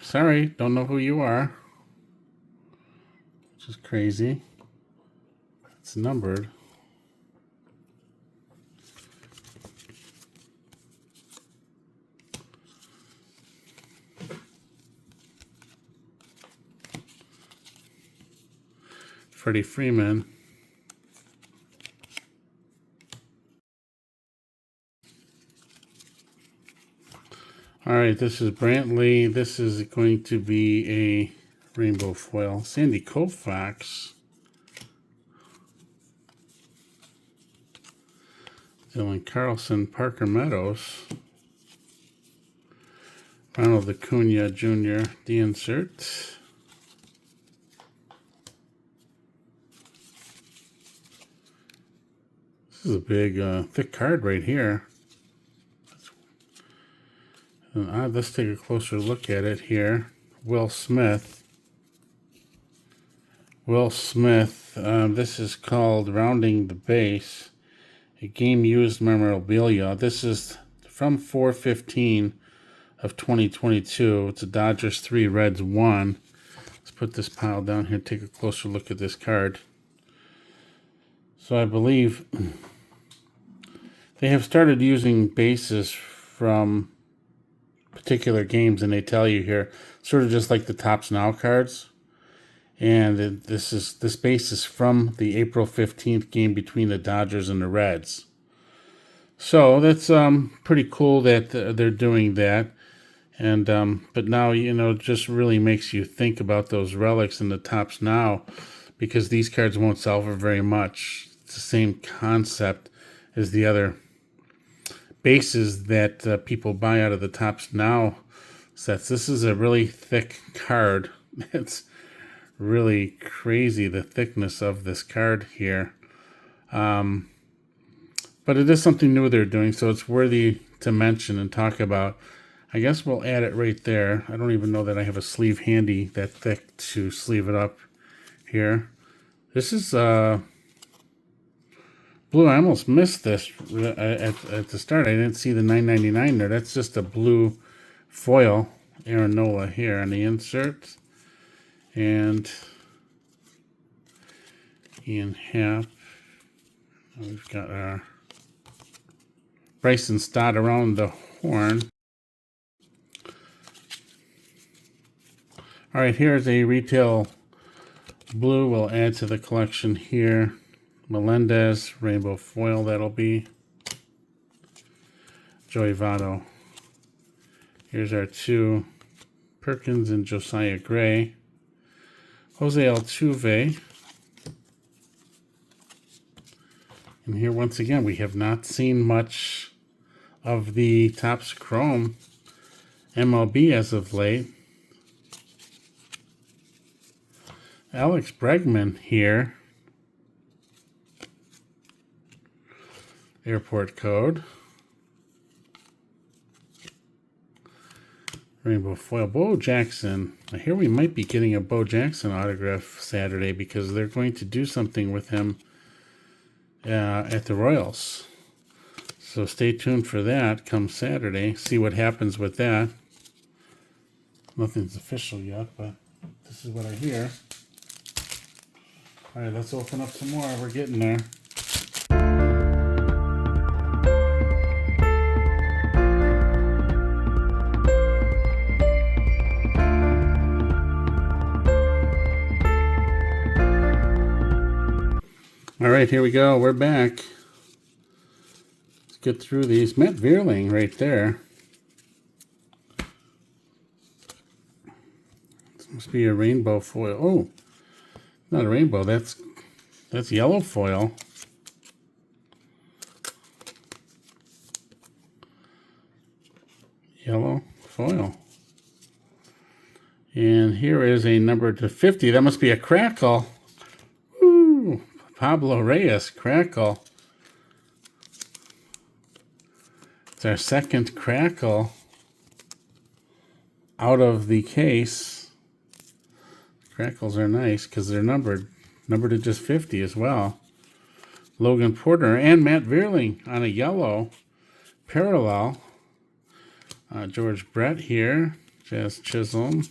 Sorry, don't know who you are. Which is crazy. It's numbered. Freddie Freeman. All right, this is Brantley. This is going to be a rainbow foil. Sandy Koufax. Dylan Carlson, Parker Meadows. Ronald Acuna Jr., the insert. This is a big, thick card right here. Let's take a closer look at it here. Will Smith. This is called Rounding the Base. A game used memorabilia. This is from 4/15 of 2022. It's a Dodgers 3, Reds 1. Let's put this pile down here, take a closer look at this card. So I believe they have started using bases from particular games, and they tell you here, sort of just like the Topps Now cards. And this base is from the April 15th game between the Dodgers and the Reds. So that's pretty cool that they're doing that. And but now, it just really makes you think about those relics in the Topps Now, because these cards won't sell for very much. It's the same concept as the other bases that people buy out of the Topps Now sets. This is a really thick card. It's really crazy, the thickness of this card here. But it is something new they're doing, so it's worthy to mention and talk about. I guess we'll add it right there. I don't even know that I have a sleeve handy that thick to sleeve it up here. This is blue. I almost missed this at the start. I didn't see the $9.99 there. That's just a blue foil Aeronola here on the insert. And Ian Happ. We've got our Bryson Stott around the horn. All right, here's a retail blue. We'll add to the collection here. Melendez, rainbow foil, that'll be. Joey Votto. Here's our two, Perkins and Josiah Gray. Jose Altuve. And here, once again, we have not seen much of the Topps Chrome MLB as of late. Alex Bregman here. Airport code. Rainbow foil. Bo Jackson. I hear we might be getting a Bo Jackson autograph Saturday because they're going to do something with him at the Royals. So stay tuned for that come Saturday. See what happens with that. Nothing's official yet, but this is what I hear. All right, let's open up some more. We're getting there. All right, here we go. We're back. Let's get through these. Matt Vierling right there. This must be a rainbow foil. Oh, not a rainbow. That's yellow foil. Yellow foil. And here is a number to 50. That must be a Crackle. Ooh, Pablo Reyes, Crackle. It's our second Crackle out of the case. Crackles are nice because they're numbered to just 50 as well. Logan Porter and Matt Vierling on a yellow parallel. George Brett here, Jazz Chisholm.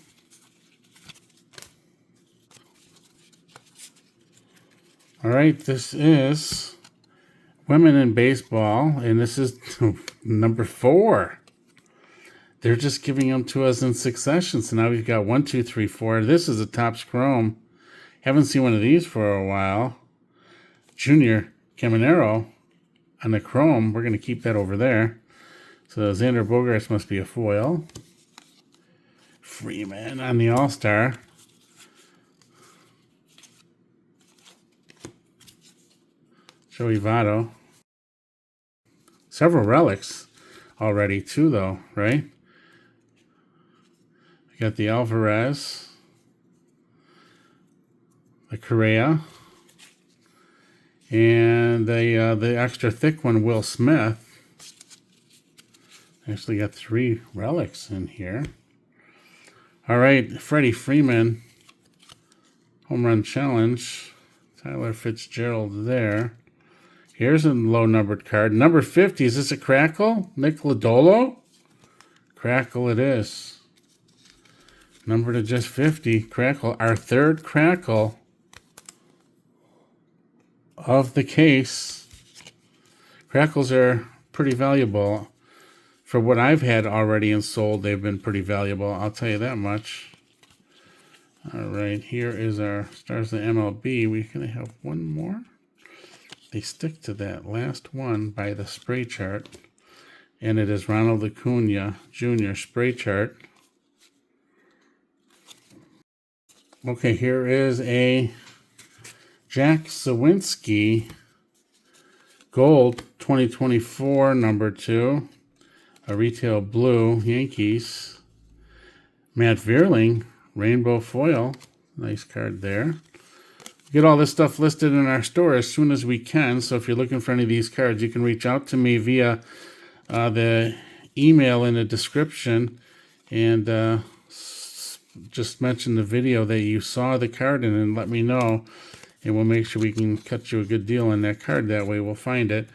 All right, this is Women in Baseball, and this is number 4. They're just giving them to us in succession. So now we've got 1, 2, 3, 4. This is a Topps Chrome. Haven't seen one of these for a while. Junior Caminero on the Chrome. We're going to keep that over there. So Xander Bogaerts must be a foil. Freeman on the All-Star. Joey Votto. Several relics already too, though, right? We got the Alvarez, the Correa, and the extra thick one, Will Smith. Actually got 3 relics in here. All right, Freddie Freeman, home run challenge. Tyler Fitzgerald there. Here's a low-numbered card. Number 50, is this a Crackle? Nick Lodolo? Crackle it is. Number to just 50. Crackle, our third Crackle of the case. Crackles are pretty valuable. For what I've had already and sold, they've been pretty valuable. I'll tell you that much. All right, here is our Stars of the MLB. We're going to have one more. They stick to that last one by the spray chart. And it is Ronald Acuna Jr. spray chart. Okay, here is a Jack Sawinski Gold 2024 number 2. A retail blue Yankees. Matt Vierling rainbow foil. Nice card there. Get all this stuff listed in our store as soon as we can. So if you're looking for any of these cards, you can reach out to me via the email in the description and just mention the video that you saw the card in and let me know, and we'll make sure we can cut you a good deal on that card. That way we'll find it.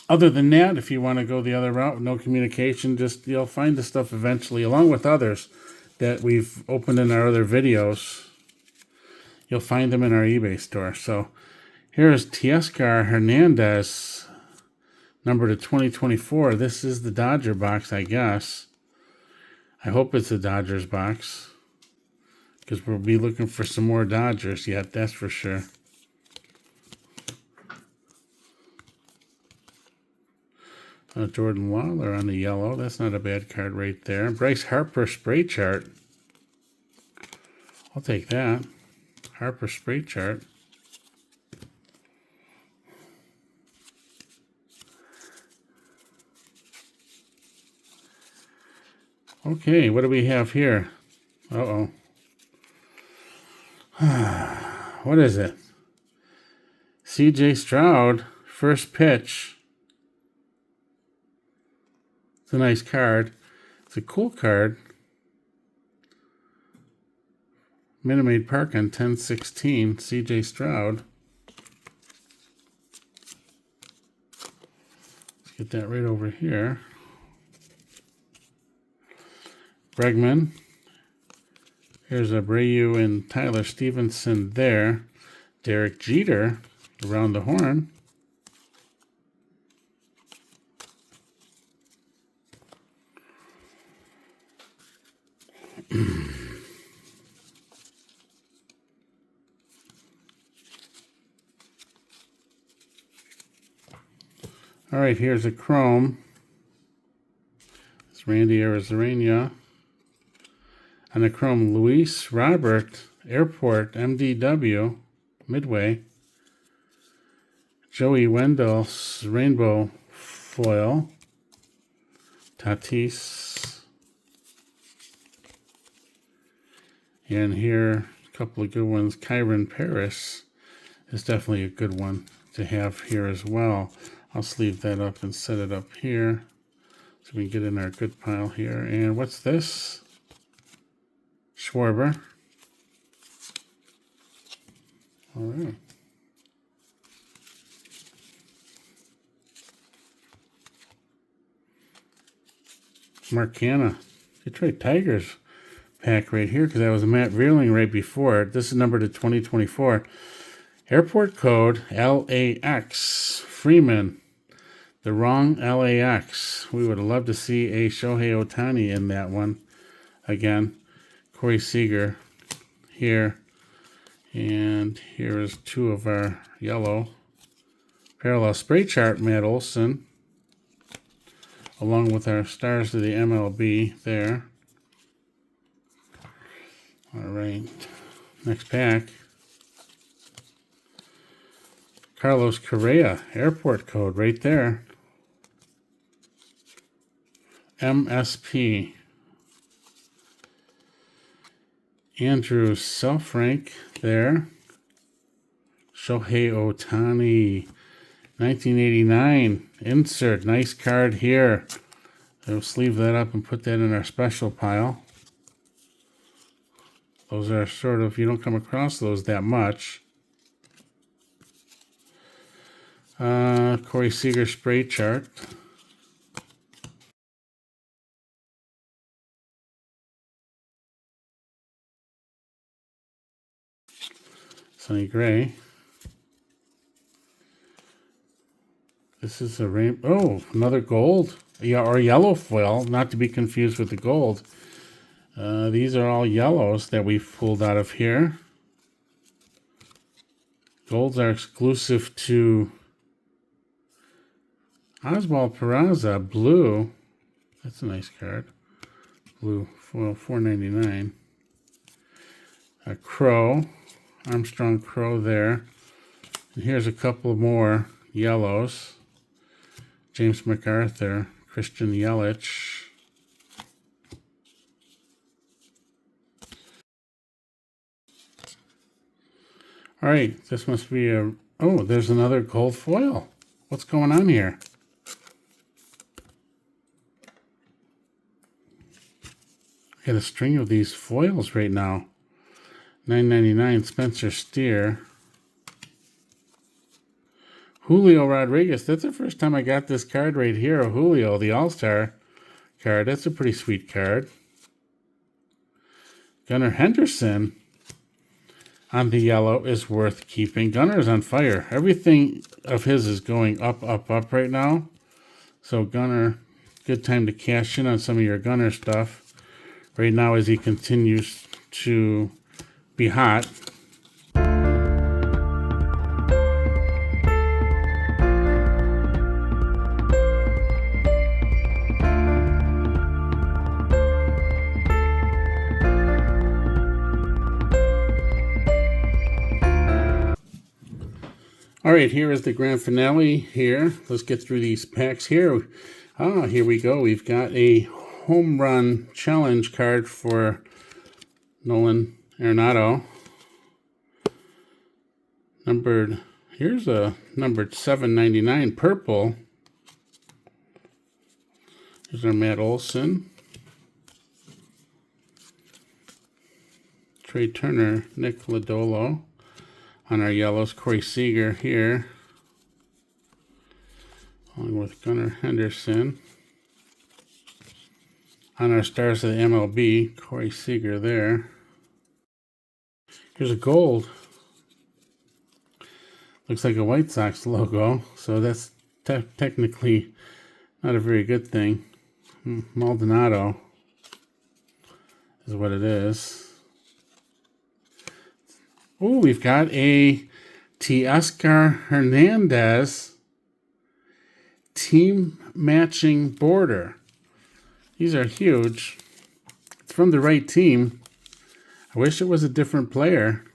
Other than that, if you want to go the other route with no communication, just you'll find the stuff eventually, along with others that we've opened in our other videos. You'll find them in our eBay store. So here's Teoscar Hernandez, number to 2024. This is the Dodger box, I guess. I hope it's a Dodgers box, because we'll be looking for some more Dodgers yet, that's for sure. Jordan Lawler on the yellow. That's not a bad card right there. Bryce Harper spray chart. I'll take that. Harper spray chart. Okay, what do we have here? Uh-oh. What is it? C.J. Stroud, first pitch. It's a nice card. It's a cool card. Minute Maid Park on 10/16. C.J. Stroud. Let's get that right over here. Bregman. Here's Abreu and Tyler Stevenson there. Derek Jeter around the horn. All right, here's a chrome. It's Randy Arozarena. And a chrome, Luis Robert, Airport, MDW, Midway. Joey Wendell's Rainbow Foil. Tatis. And here, a couple of good ones. Kyron Paris is definitely a good one to have here as well. I'll sleeve that up and set it up here so we can get in our good pile here. And what's this? Schwarber. All right. Marcana. Detroit Tigers pack right here, because that was a Matt Vierling right before it. This is numbered to 2024. Airport code LAX. Freeman. The wrong LAX. We would have loved to see a Shohei Ohtani in that one again. Corey Seager here. And here is two of our yellow parallel spray chart, Matt Olson, along with our stars of the MLB there. All right, next pack. Carlos Correa, airport code right there. MSP. Andrew Selfrank there. Shohei Ohtani, 1989. Insert. Nice card here. We'll sleeve that up and put that in our special pile. Those are sort of, you don't come across those that much. Corey Seager spray chart. Sonny Gray. This is a rainbow. Oh, another gold. Yeah, or yellow foil, not to be confused with the gold. These are all yellows that we've pulled out of here. Golds are exclusive to Oswald Peraza. Blue. That's a nice card. Blue foil, $4.99. A Crow. Armstrong Crow there. And here's a couple more yellows. James MacArthur, Christian Yelich. All right, this must be a... Oh, there's another gold foil. What's going on here? Got a string of these foils right now. $9.99 Spencer Steer. Julio Rodriguez. That's the first time I got this card right here. Julio, the All-Star card. That's a pretty sweet card. Gunnar Henderson on the yellow is worth keeping. Gunnar is on fire. Everything of his is going up, up, up right now. So Gunnar, good time to cash in on some of your Gunnar stuff right now as he continues to be hot. All right, here is the grand finale here. Let's get through these packs here. Here we go. We've got a home run challenge card for Nolan Arenado. Here's a numbered $7.99 purple. Here's our Matt Olson. Trey Turner, Nick Lodolo. On our yellows, Corey Seager here, along with Gunnar Henderson. On our stars of the MLB, Corey Seager there. Here's a gold. Looks like a White Sox logo, so that's technically not a very good thing. Maldonado is what it is. Oh, we've got a Teoscar Hernandez team matching border. These are huge. It's from the right team. I wish it was a different player.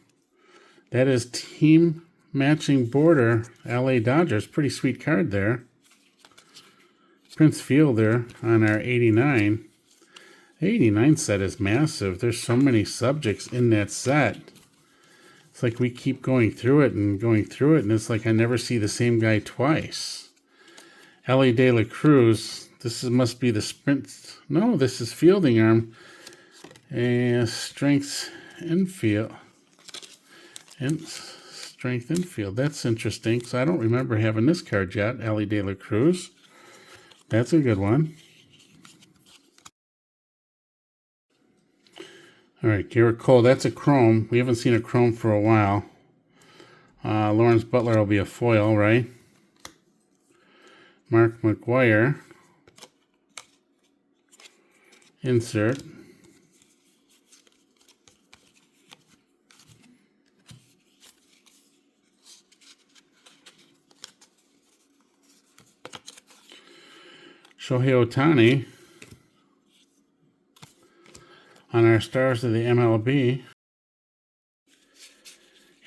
That is team matching border, LA Dodgers. Pretty sweet card there. Prince Fielder on our 89. The 89 set is massive. There's so many subjects in that set. It's like we keep going through it, and it's like I never see the same guy twice. Ellie De La Cruz. Must be the sprint. No, this is fielding arm. And strength infield. Strength infield. That's interesting. So I don't remember having this card yet. Ellie De La Cruz. That's a good one. All right, Garrett Cole, that's a chrome. We haven't seen a chrome for a while. Lawrence Butler will be a foil, right? Mark McGuire. Insert. Shohei Ohtani. On our stars of the MLB,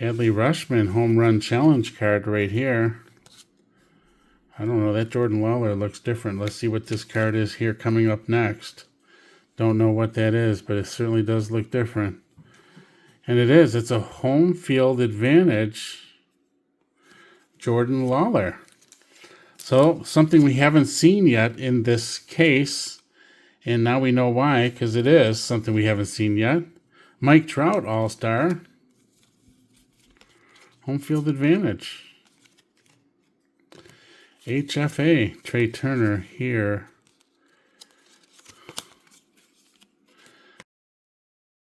Adley Rutschman home run challenge card right here. I don't know, that Jordan Lawler looks different. Let's see what this card is here coming up next. Don't know what that is, but it certainly does look different. And it is. It's a home field advantage Jordan Lawler. So something we haven't seen yet in this case. And now we know why, because it is something we haven't seen yet. Mike Trout, All-Star. Home field advantage. HFA, Trey Turner here.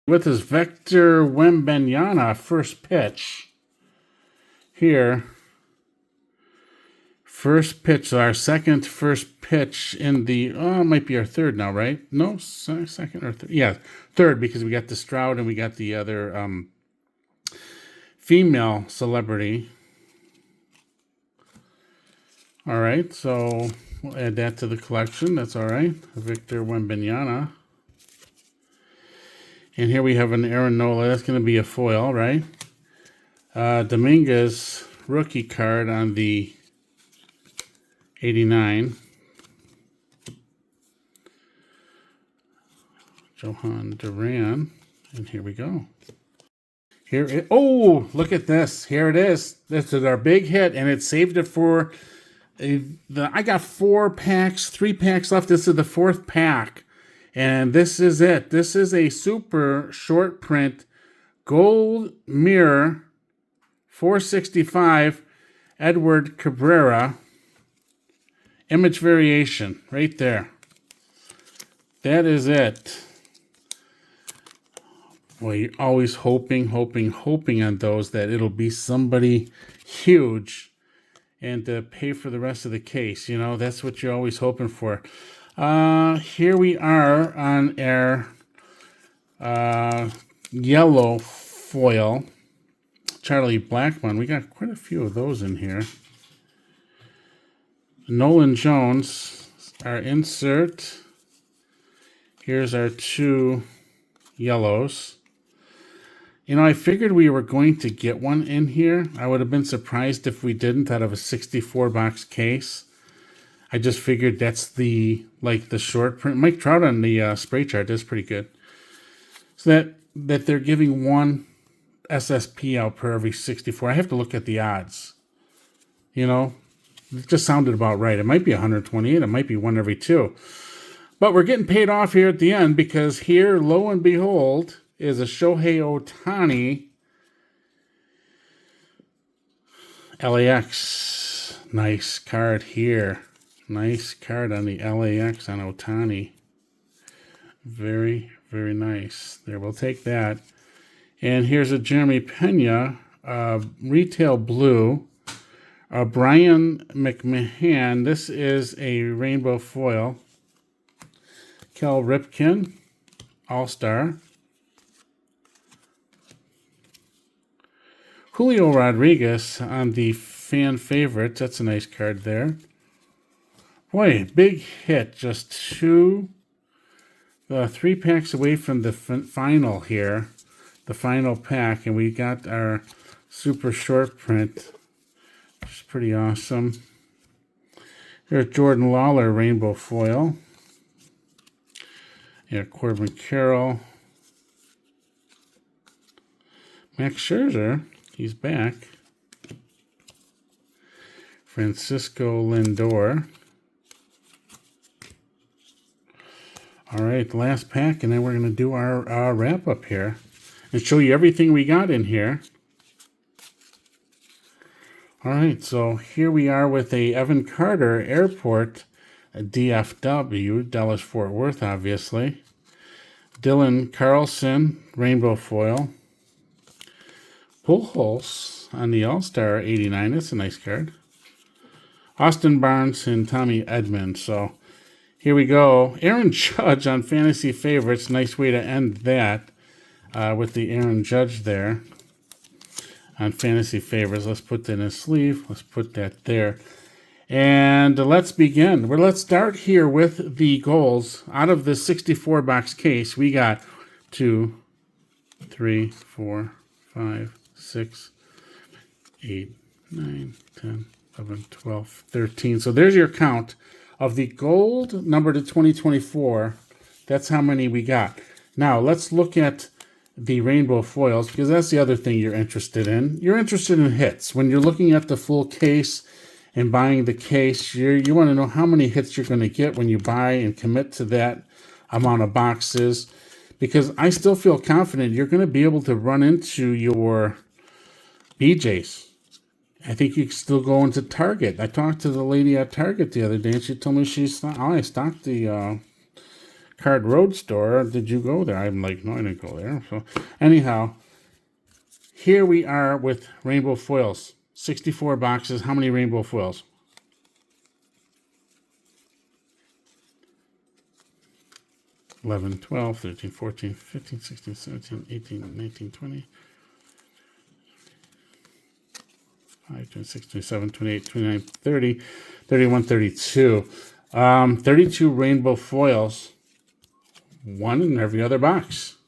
With his Victor Wembanyama first pitch. Here. First pitch, our second first pitch in the, it might be our third now, right? No, second or third. Yeah, third, because we got the Stroud and we got the other female celebrity. All right, so we'll add that to the collection. That's all right. Victor Wembanyama. And here we have an Aaron Nola. That's going to be a foil, right? Dominguez rookie card on the 89. Johan Duran. And here we go. Oh, look at this. Here it is. This is our big hit, and it saved it for... I got 4 packs, 3 packs left. This is the 4th pack. And this is it. This is a super short print gold mirror 465 Edward Cabrera image variation right there. That is it. Well, you're always hoping on those that it'll be somebody huge and to pay for the rest of the case. You know, that's what you're always hoping for. Here we are on our yellow foil Charlie Blackmon. We got quite a few of those in here. Nolan Jones, our insert. Here's our two yellows. You know, I figured we were going to get one in here. I would have been surprised if we didn't out of a 64 box case. I just figured that's the short print. Mike Trout on the spray chart is pretty good. So that they're giving one SSP out per every 64. I have to look at the odds. You know, it just sounded about right. It might be 128. It might be one every two. But we're getting paid off here at the end because here, lo and behold, is a Shohei Ohtani LAX. Nice card here. Nice card on the LAX on Ohtani. Very, very nice. There, we'll take that. And here's a Jeremy Pena retail blue. Brian McMahon. This is a rainbow foil. Cal Ripken, All-Star. Julio Rodriguez on the fan favorites. That's a nice card there. Boy, big hit. Just three packs away from the final here. The final pack. And we got our super short print, which is pretty awesome. Here's Jordan Lawler rainbow foil. Yeah, Corbin Carroll. Max Scherzer. He's back. Francisco Lindor. All right, last pack, and then we're going to do our wrap-up here and show you everything we got in here. All right, so here we are with a Evan Carter Airport, a DFW, Dallas-Fort Worth, obviously. Dylan Carlson, rainbow foil. Pujols on the All-Star 89. That's a nice card. Austin Barnes and Tommy Edman. So here we go. Aaron Judge on Fantasy Favorites. Nice way to end that with the Aaron Judge there on Fantasy Favorites. Let's put that in a sleeve. Let's put that there. And let's begin. Well, let's start here with the goals. Out of the 64 box case, we got 2, 3, 4, 5, 6, 8, 9, 10, 11, 12, 13. So there's your count of the gold number to 2024. That's how many we got. Now let's look at the rainbow foils because that's the other thing you're interested in. You're interested in hits. When you're looking at the full case and buying the case, you want to know how many hits you're going to get when you buy and commit to that amount of boxes. Because I still feel confident you're going to be able to run into your BJs. I think you can still go into Target. I talked to the lady at Target the other day, and she told me I stocked the Card Road store. Did you go there? I'm like, no, I didn't go there. So anyhow, here we are with rainbow foils. 64 boxes. How many rainbow foils? 11, 12, 13, 14, 15, 16, 17, 18, 19, 20, 5, 26, 27, 28, 29, 30, 31, 32. 32 rainbow foils. One in every other box.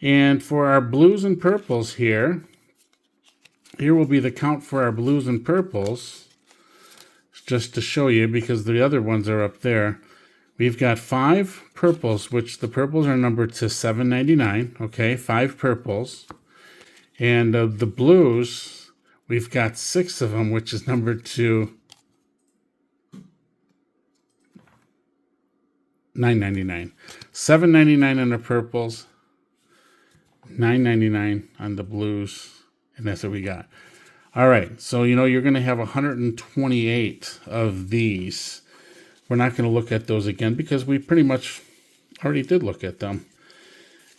And for our blues and purples here will be the count for our blues and purples. Just to show you, because the other ones are up there. We've got 5 purples, which the purples are numbered to 799. Okay, 5 purples. And the blues, we've got 6 of them, which is numbered to $9.99. $7.99 on the purples, $9.99 on the blues, and that's what we got. All right, so you're going to have 128 of these. We're not going to look at those again because we pretty much already did look at them.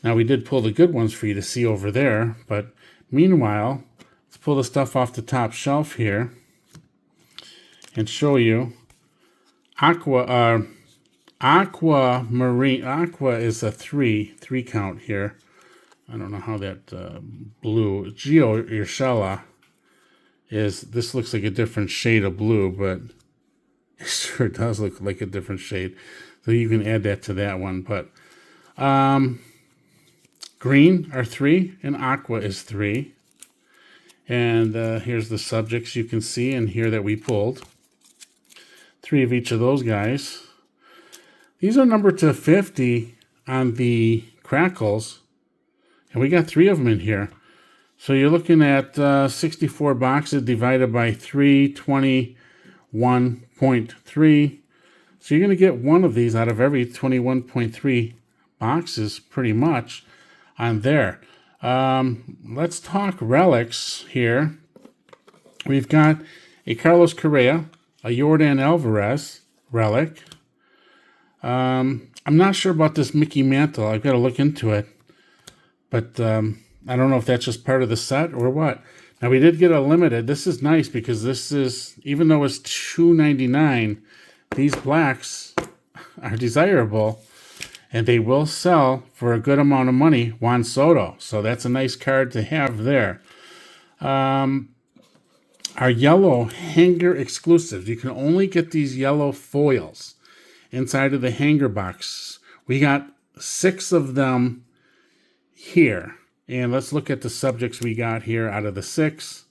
Now, we did pull the good ones for you to see over there, but meanwhile, let's pull the stuff off the top shelf here and show you Aquamarine. Aqua is a three count here. I don't know how that blue Geo Urshela is. This looks like a different shade of blue, but it sure does look like a different shade. So you can add that to that one. But green are 3 and aqua is 3. And here's the subjects you can see in here that we pulled. 3 of each of those guys. These are numbered to 50 on the Crackles. And we got 3 of them in here. So you're looking at 64 boxes divided by 321.3. So you're going to get one of these out of every 21.3 boxes pretty much on there. Let's talk relics here. We've got a Carlos Correa, a Jordan Alvarez relic. I'm not sure about this Mickey Mantle. I've got to look into it. But I don't know if that's just part of the set or what. Now, we did get a limited. This is nice because this is, even though it's $2.99, these blacks are desirable. And they will sell for a good amount of money. Juan Soto. So that's a nice card to have there. Our yellow hanger exclusives. You can only get these yellow foils inside of the hanger box. We got 6 of them here. And let's look at the subjects we got here out of the 6.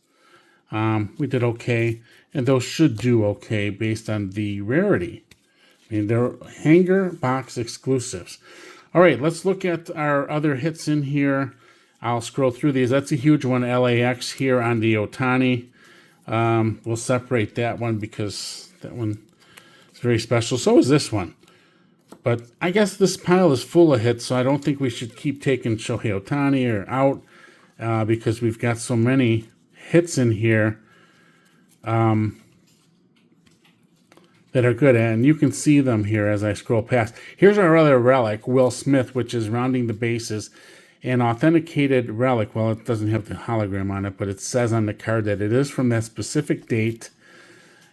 We did okay. And those should do okay based on the rarity. I mean, they're hanger box exclusives. All right, let's look at our other hits in here. I'll scroll through these. That's a huge one, LAX here on the Ohtani. We'll separate that one because that one is very special. So is this one. But I guess this pile is full of hits, so I don't think we should keep taking Shohei Ohtani or out because we've got so many hits in here that are good. And you can see them here as I scroll past. Here's our other relic, Will Smith, which is rounding the bases. An authenticated relic. Well, it doesn't have the hologram on it, but it says on the card that it is from that specific date.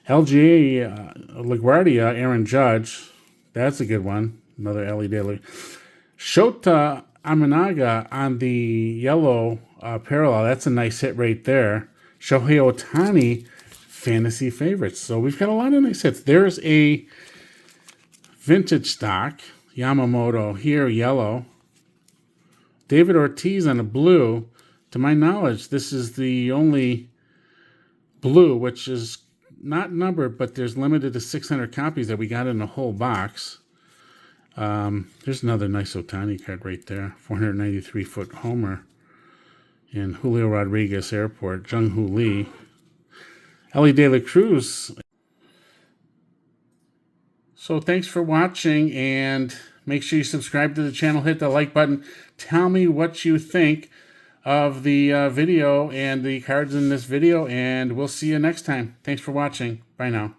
LGA LaGuardia, Aaron Judge. That's a good one. Another LED. Shota Aminaga on the yellow parallel. That's a nice hit right there. Shohei Ohtani, fantasy favorites. So we've got a lot of nice hits. There's a vintage stock. Yamamoto here, yellow. David Ortiz on a blue. To my knowledge, this is the only blue, which is not numbered, but there's limited to 600 copies that we got in the whole box. There's another nice Ohtani card right there. 493-foot homer in Julio Rodriguez Airport. Jung-Hoo Lee. Ellie De La Cruz. So thanks for watching, and make sure you subscribe to the channel. Hit the like button. Tell me what you think of the video and the cards in this video, and we'll see you next time. Thanks for watching. Bye now.